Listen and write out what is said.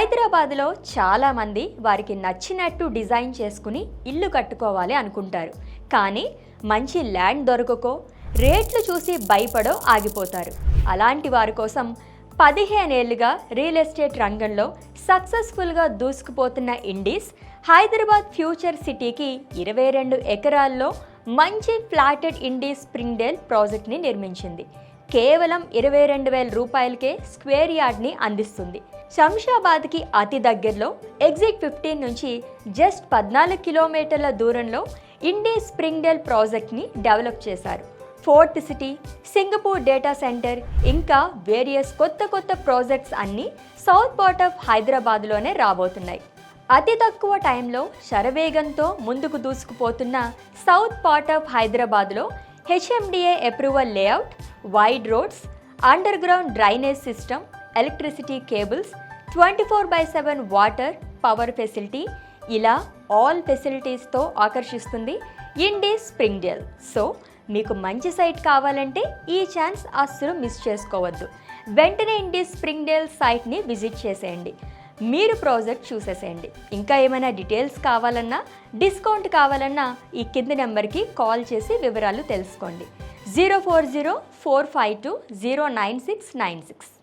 హైదరాబాద్లో చాలామంది వారికి నచ్చినట్టు డిజైన్ చేసుకుని ఇల్లు కట్టుకోవాలి అనుకుంటారు. కానీ మంచి ల్యాండ్ దొరకకో, రేట్లు చూసి భయపడో ఆగిపోతారు. అలాంటి వారి కోసం 15 ఏళ్లుగా రియల్ ఎస్టేట్ రంగంలో సక్సెస్ఫుల్గా దూసుకుపోతున్న ఇండీస్ హైదరాబాద్ ఫ్యూచర్ సిటీకి 22 ఎకరాల్లో మంచి ఫ్లాటెడ్ ఇండీస్ స్ప్రింగ్డేల్ ప్రాజెక్ట్ని నిర్మించింది. కేవలం 22,000 రూపాయలకే స్క్వేర్ యార్డ్ని అందిస్తుంది. శంషాబాద్కి అతి దగ్గరలో ఎగ్జిట్ 15 నుంచి జస్ట్ 14 కిలోమీటర్ల దూరంలో ఇండీస్ స్ప్రింగ్డేల్ ప్రాజెక్ట్ని డెవలప్ చేశారు. Fourth city, Singapore data centre, ఇంకా వేరియస్ కొత్త ప్రాజెక్ట్స్ అన్నీ సౌత్ పార్ట్ ఆఫ్ హైదరాబాద్లోనే రాబోతున్నాయి. అతి తక్కువ టైంలో శరవేగంతో ముందుకు దూసుకుపోతున్న సౌత్ పార్ట్ ఆఫ్ హైదరాబాద్లో HMDA approval layout, wide roads, under ground drainage system, electricity cables, 24/7 water, power facility, ఇలా ఆల్ ఫెసిలిటీస్తో ఆకర్షిస్తుంది ఇండీస్ స్ప్రింగ్డేల్. సో మీకు మంచి సైట్ కావాలంటే ఈ ఛాన్స్ అస్సలు మిస్ చేసుకోవద్దు. వెంటనే ఇండీస్ స్ప్రింగ్డేల్ సైట్ని విజిట్ చేసేయండి, మీరు ప్రాజెక్ట్ చూసేసేయండి. ఇంకా ఏమైనా డీటెయిల్స్ కావాలన్నా, డిస్కౌంట్ కావాలన్నా ఈ కింది నెంబర్కి కాల్ చేసి వివరాలు తెలుసుకోండి. 040-452-09696.